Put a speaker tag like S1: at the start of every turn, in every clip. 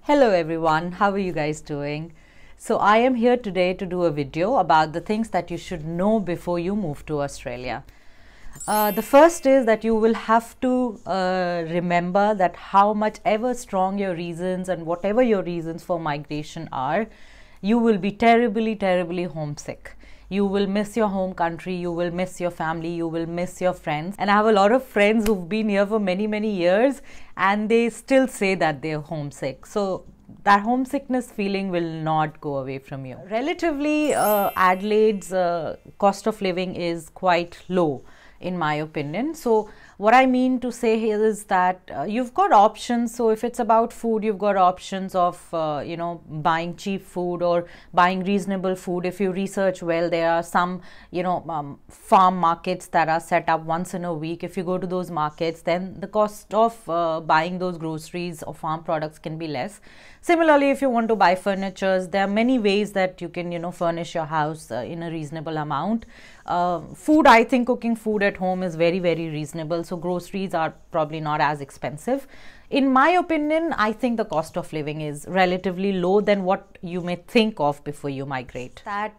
S1: Hello everyone, how are you guys doing? So I am here today to do a video about the things that you should know before you move to Australia. The first is that you will have to remember that how much ever strong your reasons and whatever your reasons for migration are, you will be terribly homesick. You will miss your home country, you will miss your family, you will miss your friends. And I have a lot of friends who've been here for many years and they still say that they're homesick. So that homesickness feeling will not go away from you. Relatively, Adelaide's cost of living is quite low in my opinion. So what I mean to say here is that you've got options. So if it's about food, you've got options of buying cheap food or buying reasonable food. If you research well, there are some farm markets that are set up once in a week. If you go to those markets, then the cost of buying those groceries or farm products can be less. Similarly, if you want to buy furniture, there are many ways that you can furnish your house in a reasonable amount. Food, I think cooking food at home is very reasonable, so groceries are probably not as expensive. In my opinion, I think the cost of living is relatively low than what you may think of before you migrate. That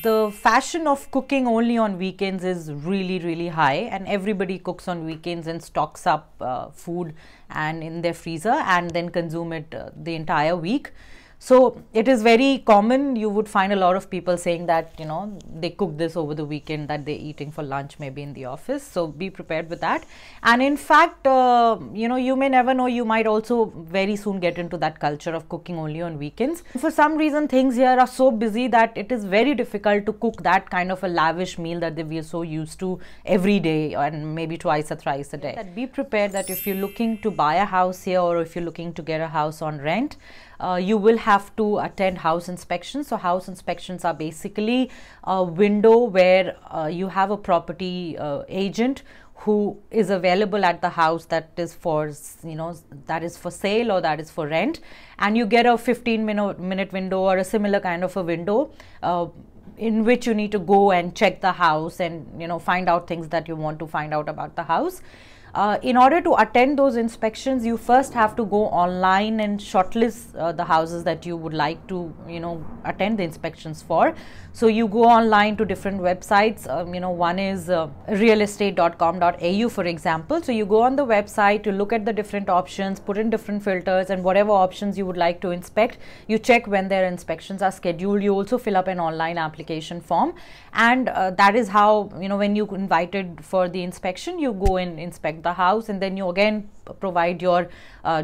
S1: the fashion of cooking only on weekends is really high, and everybody cooks on weekends and stocks up food and in their freezer and then consume it the entire week. So it is very common. You would find a lot of people saying that they cook this over the weekend that they're eating for lunch maybe in the office. So be prepared with that. And in fact, you may never know, you might also very soon get into that culture of cooking only on weekends. For some reason, things here are so busy that it is very difficult to cook that kind of a lavish meal that we are so used to every day and maybe twice or thrice a day. That be prepared that if you're looking to buy a house here or if you're looking to get a house on rent, you will have to attend house inspections. So house inspections are basically a window where you have a property agent who is available at the house that is for that is for sale or that is for rent, and you get a 15-minute window or a similar kind of a window in which you need to go and check the house and find out things that you want to find out about the house. In order to attend those inspections, you first have to go online and shortlist the houses that you would like to attend the inspections for. So you go online to different websites. One is realestate.com.au, for example. So you go on the website to look at the different options, put in different filters, and whatever options you would like to inspect, you check when their inspections are scheduled. You also fill up an online application form, and that is how when you invited for the inspection, you go and inspect the house, and then you again provide your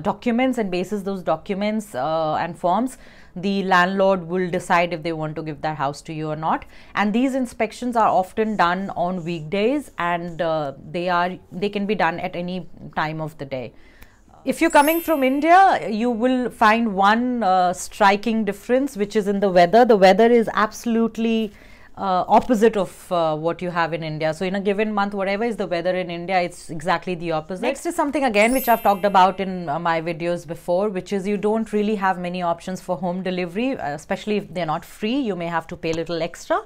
S1: documents, and basis those documents and forms, the landlord will decide if they want to give that house to you or not. And these inspections are often done on weekdays, and they can be done at any time of the day. If you're coming from India, you will find one striking difference, which is in the weather. The weather is absolutely opposite of what you have in India. So in a given month, whatever is the weather in India, it's exactly the opposite. Next is something again which I've talked about in my videos before, which is you don't really have many options for home delivery, especially if they're not free. You may have to pay a little extra.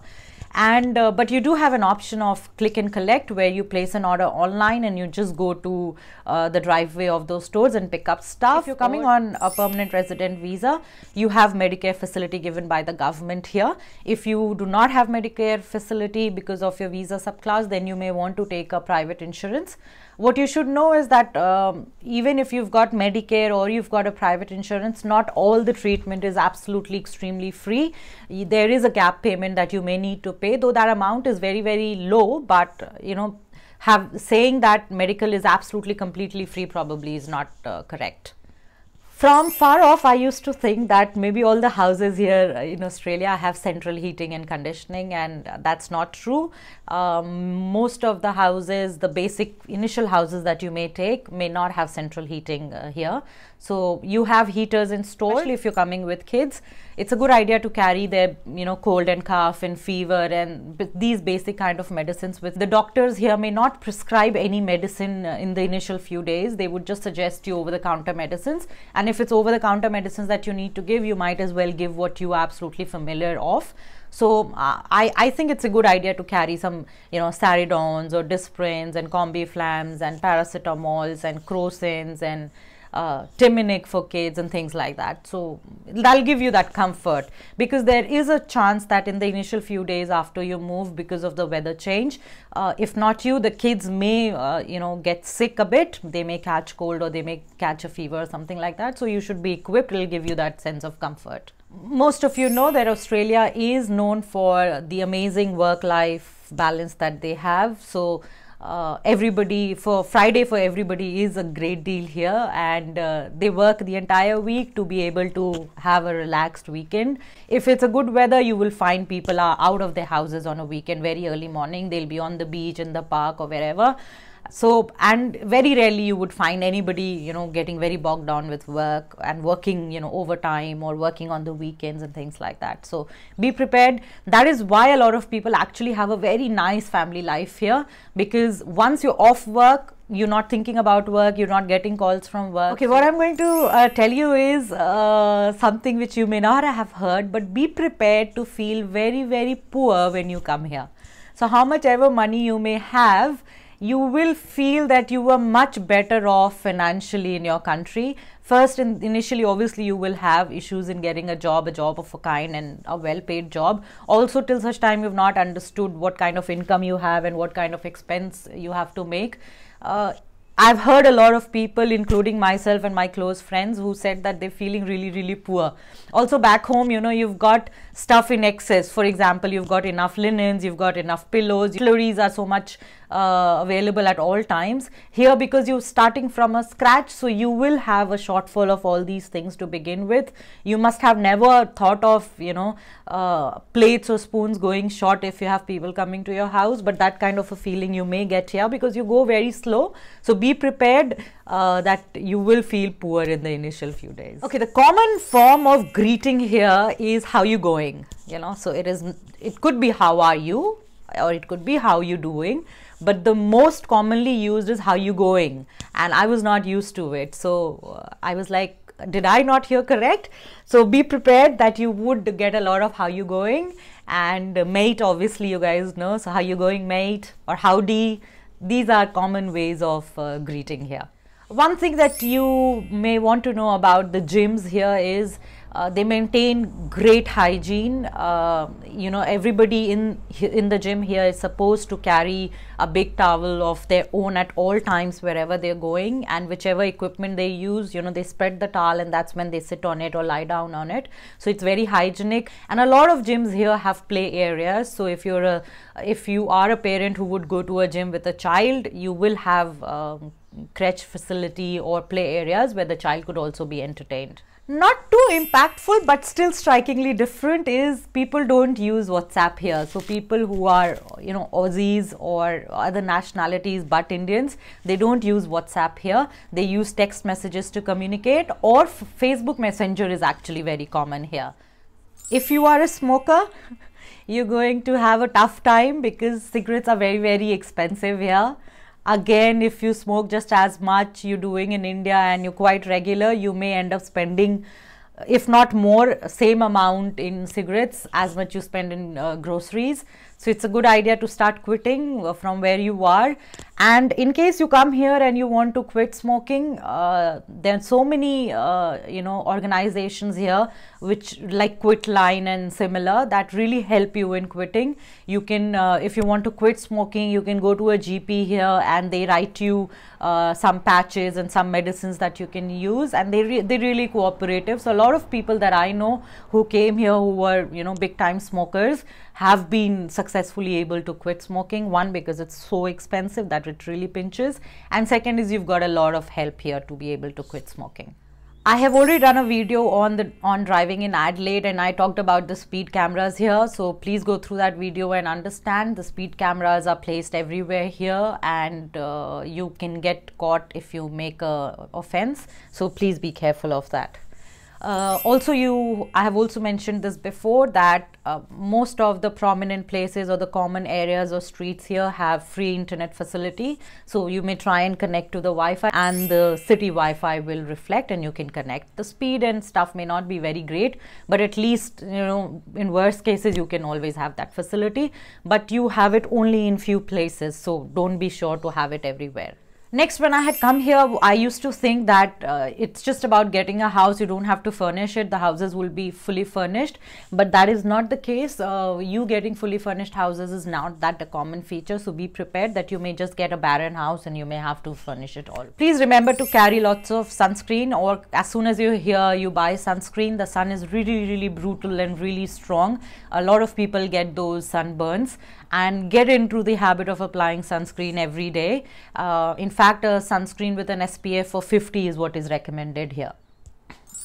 S1: And but you do have an option of click and collect, where you place an order online and you just go to the driveway of those stores and pick up stuff. If you're coming on a permanent resident visa, you have Medicare facility given by the government here. If you do not have Medicare facility because of your visa subclass, then you may want to take a private insurance. What you should know is that even if you've got Medicare or you've got a private insurance, not all the treatment is absolutely extremely free. There is a gap payment that you may need to pay, though that amount is very low. But saying that medical is absolutely completely free probably is not correct. From far off, I used to think that maybe all the houses here in Australia have central heating and conditioning, and that's not true. Most of the houses, the basic initial houses that you may take, may not have central heating here. So you have heaters installed. Especially if you're coming with kids, it's a good idea to carry their cold and cough and fever and these basic kind of medicines. With the doctors here may not prescribe any medicine in the initial few days. They would just suggest you over-the-counter medicines, and if it's over-the-counter medicines that you need to give, you might as well give what you are absolutely familiar of. So I think it's a good idea to carry some Saridons or Disprins and Combiflams and paracetamols and Crocins and Timinic for kids and things like that. So that'll give you that comfort, because there is a chance that in the initial few days after you move, because of the weather change, if not you, the kids may get sick a bit. They may catch cold or they may catch a fever or something like that. So you should be equipped. It'll give you that sense of comfort. Most of you know that Australia is known for the amazing work-life balance that they have. So Friday for everybody is a great deal here, and they work the entire week to be able to have a relaxed weekend. If it's a good weather, you will find people are out of their houses on a weekend very early morning. They'll be on the beach, in the park, or wherever. So, and very rarely you would find anybody, getting very bogged down with work and working, overtime or working on the weekends and things like that. So be prepared. That is why a lot of people actually have a very nice family life here, because once you're off work, you're not thinking about work, you're not getting calls from work. Okay, what I'm going to tell you is something which you may not have heard, but be prepared to feel very, very poor when you come here. So how much ever money you may have, you will feel that you were much better off financially in your country. First, initially, obviously, you will have issues in getting a job of a kind, and a well-paid job. Also, till such time you've not understood what kind of income you have and what kind of expense you have to make. I've heard a lot of people, including myself and my close friends, who said that they're feeling really, really poor. Also back home, you've got stuff in excess. For example, you've got enough linens, you've got enough pillows. Cutleries are so much available at all times. Here, because you're starting from a scratch, so you will have a shortfall of all these things to begin with. You must have never thought of, plates or spoons going short if you have people coming to your house, but that kind of a feeling you may get here because you go very slow. So be prepared that you will feel poor in the initial few days. Okay, the common form of greeting here is how you going, so it could be how are you, or it could be how you doing, but the most commonly used is how you going, and I was not used to it. So I was like, did I not hear correct? So be prepared that you would get a lot of how you going, and mate, obviously you guys know, so how you going mate, or howdy. These are common ways of greeting here. One thing that you may want to know about the gyms here is they maintain great hygiene. Everybody in the gym here is supposed to carry a big towel of their own at all times wherever they're going, and whichever equipment they use, they spread the towel, and that's when they sit on it or lie down on it. So it's very hygienic, and a lot of gyms here have play areas. So if you are a parent who would go to a gym with a child, you will have crèche facility or play areas where the child could also be entertained. Not too impactful, but still strikingly different is people don't use WhatsApp here. So people who are, Aussies or other nationalities but Indians, they don't use WhatsApp here. They use text messages to communicate, or Facebook Messenger is actually very common here. If you are a smoker, you're going to have a tough time because cigarettes are very, very expensive here. Again, if you smoke just as much you're doing in India and you're quite regular, you may end up spending, if not more, same amount in cigarettes as much you spend in groceries. So it's a good idea to start quitting from where you are. And in case you come here and you want to quit smoking, there are so many organizations here which like Quitline and similar that really help you in quitting. You can, if you want to quit smoking, you can go to a GP here and they write you some patches and some medicines that you can use, and they're really cooperative. So a lot of people that I know who came here who were big time smokers have been successfully able to quit smoking. One, because it's so expensive that it really pinches, and second is you've got a lot of help here to be able to quit smoking. I have already done a video on driving in Adelaide, and I talked about the speed cameras here. So please go through that video and understand the speed cameras are placed everywhere here, and you can get caught if you make a offense. So please be careful of that. I have also mentioned this before that most of the prominent places or the common areas or streets here have free internet facility. So you may try and connect to the Wi-Fi, and the city Wi-Fi will reflect and you can connect. The speed and stuff may not be very great, but at least in worst cases you can always have that facility, but you have it only in few places, so don't be sure to have it everywhere. Next, when I had come here, I used to think that it's just about getting a house. You don't have to furnish it. The houses will be fully furnished, but that is not the case. You getting fully furnished houses is not that a common feature. So be prepared that you may just get a barren house and you may have to furnish it all. Please remember to carry lots of sunscreen, or as soon as you hear you buy sunscreen, the sun is really brutal and really strong. A lot of people get those sunburns, and get into the habit of applying sunscreen every day. In fact, a sunscreen with an SPF of 50 is what is recommended here.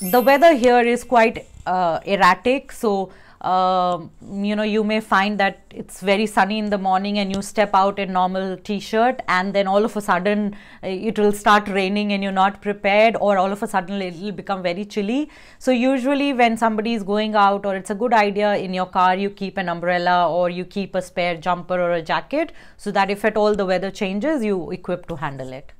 S1: The weather here is quite erratic, so you may find that it's very sunny in the morning and you step out in normal t-shirt, and then all of a sudden it will start raining and you're not prepared, or all of a sudden it will become very chilly. So usually when somebody is going out, or it's a good idea in your car, you keep an umbrella or you keep a spare jumper or a jacket, so that if at all the weather changes, you equip to handle it.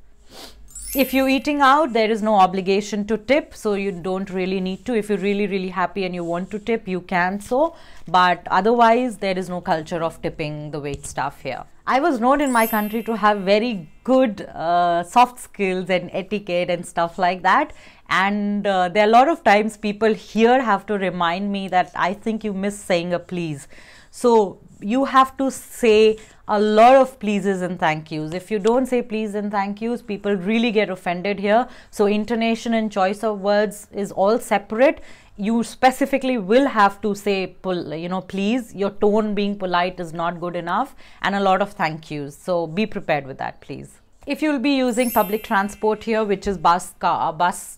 S1: If you're eating out, there is no obligation to tip, so you don't really need to. If you're really happy and you want to tip, you can so, but otherwise there is no culture of tipping the wait staff here. I was known in my country to have very good soft skills and etiquette and stuff like that, and there are a lot of times people here have to remind me that I think you miss saying a please. So you have to say a lot of pleases and thank yous. If you don't say please and thank yous, people really get offended here. So intonation and choice of words is all separate. You specifically will have to say, please. Your tone being polite is not good enough, and a lot of thank yous. So be prepared with that, please. If you will be using public transport here, which is bus,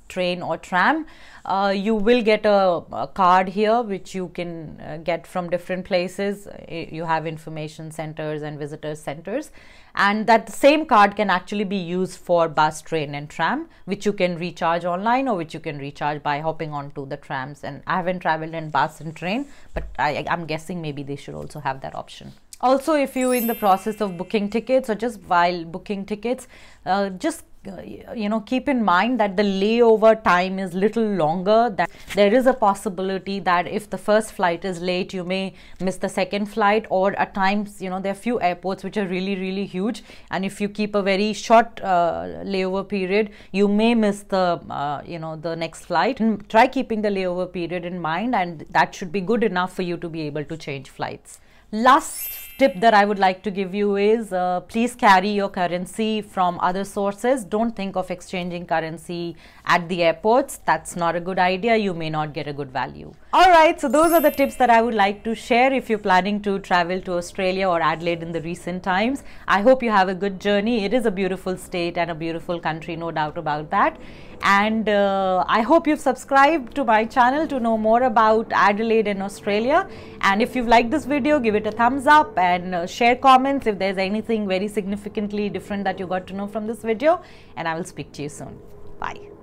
S1: train or tram, you will get a card here which you can get from different places. You have information centers and visitor centers, and that same card can actually be used for bus, train and tram, which you can recharge online or which you can recharge by hopping onto the trams. And I haven't traveled in bus and train, but I'm guessing maybe they should also have that option. Also, if you're in the process of booking tickets, or just while booking tickets, keep in mind that the layover time is little longer. That there is a possibility that if the first flight is late, you may miss the second flight, or at times, there are few airports which are really huge, and if you keep a very short layover period, you may miss the the next flight. And try keeping the layover period in mind, and that should be good enough for you to be able to change flights. Last tip that I would like to give you is please carry your currency from other sources. Don't think of exchanging currency at the airports. That's not a good idea. You may not get a good value. Alright, so those are the tips that I would like to share if you're planning to travel to Australia or Adelaide in the recent times. I hope you have a good journey. It is a beautiful state and a beautiful country, no doubt about that. And I hope you've subscribed to my channel to know more about Adelaide and Australia. And if you've liked this video, give it a thumbs up and share comments if there's anything very significantly different that you got to know from this video. And I will speak to you soon. Bye.